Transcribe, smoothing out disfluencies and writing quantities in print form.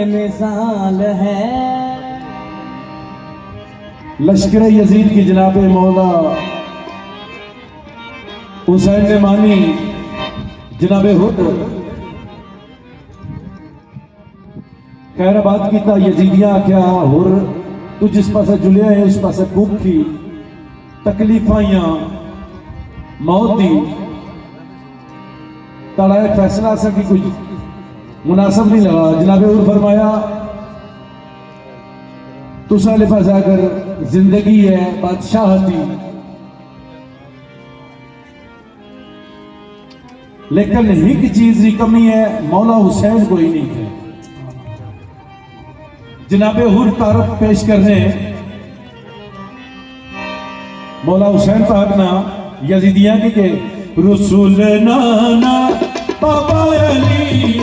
मिसाल है। लश्कर यजीद की जनाब मौला हुसैन ने मानी जनाब हुद खैराबाद किया यजीदियां क्या होर तू जिस पास जुलिया है उस पास भुखी तकलीफाइया मौत दी ताड़ा एक फैसला सा कि कुछ मुनासिब नहीं लगा। जनाब हुद फरमाया तुसाले पास आकर जिंदगी है बादशाहती लेकिन एक चीज की कमी है मौला हुसैन कोई नहीं थे। जनाबे हुर तारफ पेश करने मौला हुसैन पाक ना यजीदियां के रसूल नाना बाबा अली